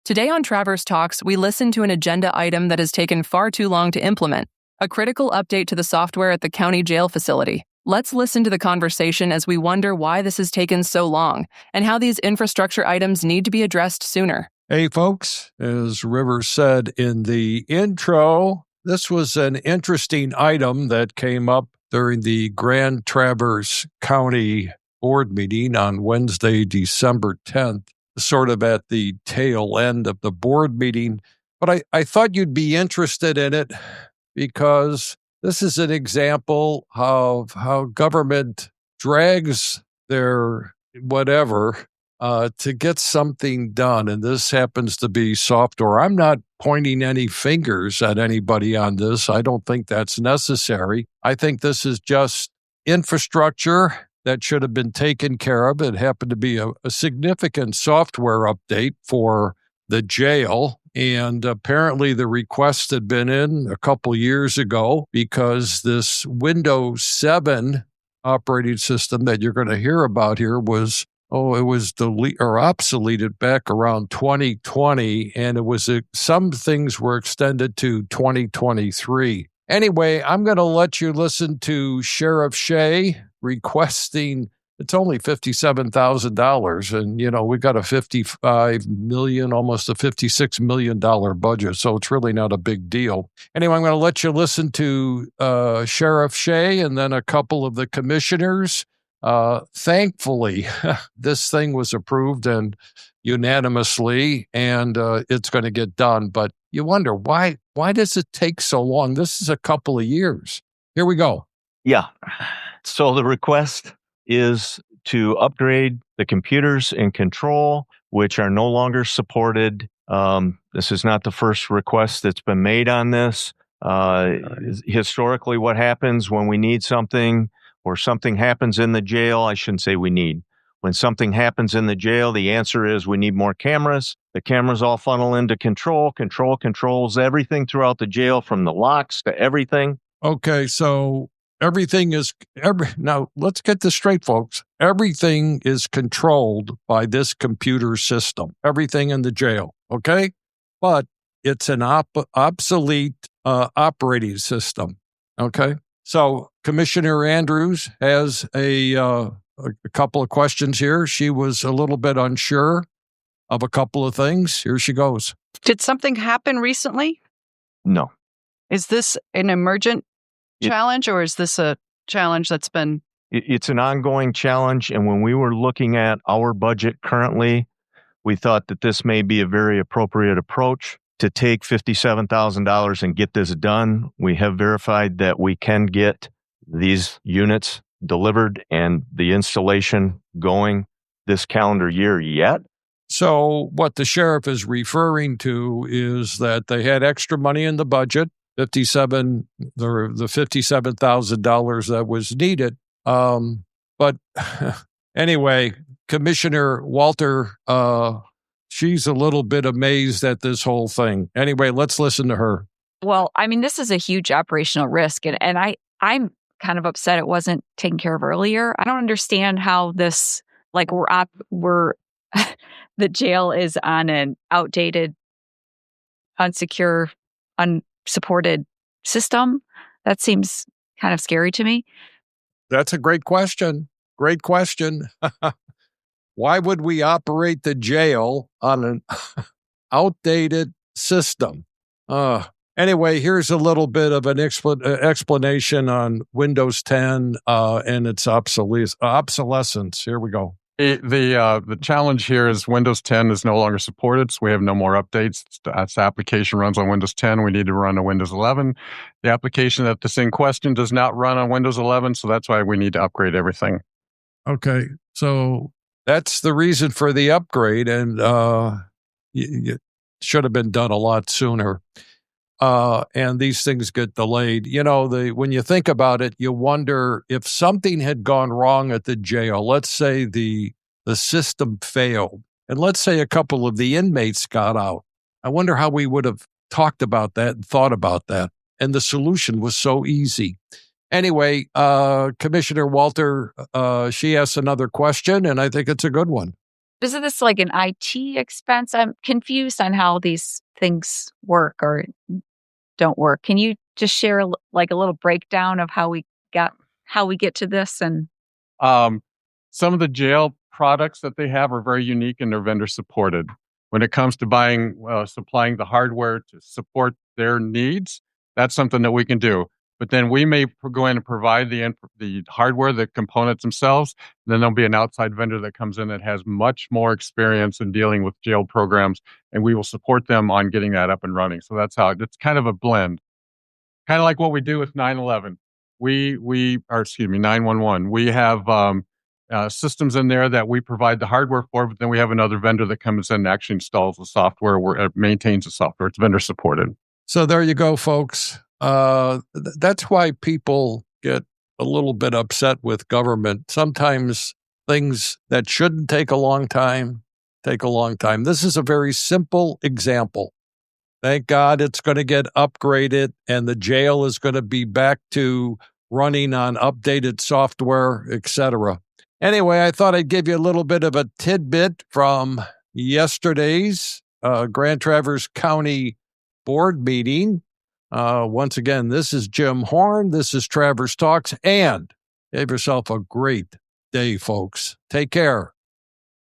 Today on Travers Talks, we listen to an agenda item that has taken far too long to implement, a critical update to the software at the county jail facility. Let's listen to the conversation as we wonder why this has taken so long and how these infrastructure items need to be addressed sooner. Hey, folks, as River said in the intro, this was an interesting item that came up during the Grand Traverse County Board meeting on Wednesday, December 10th. Sort of at the tail end of the board meeting. But I thought you'd be interested in it because this is an example of how government drags their whatever to get something done. And this happens to be software. I'm not pointing any fingers at anybody on this. I don't think that's necessary. I think this is just infrastructure that should have been taken care of. It happened to be a significant software update for the jail. And apparently the request had been in a couple years ago because this Windows 7 operating system that you're going to hear about here was, obsoleted back around 2020. And it was some things were extended to 2023. Anyway, I'm going to let you listen to Sheriff Shea requesting, it's only $57,000. And, we got a $55 million, almost a $56 million budget. So it's really not a big deal. Anyway, I'm going to let you listen to Sheriff Shea and then a couple of the commissioners. Thankfully, this thing was approved and unanimously, and it's going to get done. But you wonder, why does it take so long? This is a couple of years. Here we go. Yeah. So the request is to upgrade the computers in control, which are no longer supported. This is not the first request that's been made on this. Historically, what happens when we need something or something happens in the jail, I shouldn't say we need. When something happens in the jail, the answer is we need more cameras. The cameras all funnel into control. Control controls everything throughout the jail, from the locks to everything. Okay, so now let's get this straight, folks. Everything is controlled by this computer system. Everything in the jail, okay? But it's an obsolete operating system, okay? So Commissioner Andrews has a couple of questions here. She was a little bit unsure of a couple of things. Here she goes. Did something happen recently? No. Is this an emergent challenge, or is this a challenge that's been... It's an ongoing challenge, and when we were looking at our budget currently, we thought that this may be a very appropriate approach to take $57,000 and get this done. We have verified that we can get these units delivered and the installation going this calendar year yet. So what the sheriff is referring to is that they had extra money in the budget, the $57,000 that was needed. But anyway, Commissioner Walter, she's a little bit amazed at this whole thing. Anyway, let's listen to her. Well, I mean, this is a huge operational risk, and I'm kind of upset it wasn't taken care of earlier. I don't understand how this, we're the jail is on an outdated, unsecure, unsupported system. That seems kind of scary to me. That's a great question. Great question. Why would we operate the jail on an outdated system? Anyway, here's a little bit of an explanation on Windows 10 and its obsolescence. Here we go. The challenge here is Windows 10 is no longer supported, so we have no more updates. The application runs on Windows 10. We need to run on Windows 11. The application that's in question does not run on Windows 11, so that's why we need to upgrade everything. Okay, so that's the reason for the upgrade, and it should have been done a lot sooner. And these things get delayed. When you think about it, you wonder if something had gone wrong at the jail. Let's say the system failed, and let's say a couple of the inmates got out. I wonder how we would have talked about that and thought about that. And the solution was so easy. Anyway, Commissioner Walter, she asked another question, and I think it's a good one. isn't this like an IT expense? I'm confused on how these things work or don't work. Can you just share like a little breakdown of how we get to this? And Um, some of the jail products that they have are very unique and they're vendor supported. When it comes to supplying the hardware to support their needs, that's something that we can do. But then we may go in and provide the hardware, the components themselves. And then there'll be an outside vendor that comes in that has much more experience in dealing with jail programs, and we will support them on getting that up and running. So that's how it's kind of a blend, kind of like what we do with 911. 911. We have systems in there that we provide the hardware for, but then we have another vendor that comes in and actually installs the software or maintains the software. It's vendor supported. So there you go, folks. That's why people get a little bit upset with government. Sometimes things that shouldn't take a long time take a long time. This is a very simple example. Thank God it's going to get upgraded and the jail is going to be back to running on updated software, etc. Anyway, I thought I'd give you a little bit of a tidbit from yesterday's Grand Traverse County Board meeting. Once again, this is Jim Horn. This is Traverse Talks, and have yourself a great day, folks. Take care.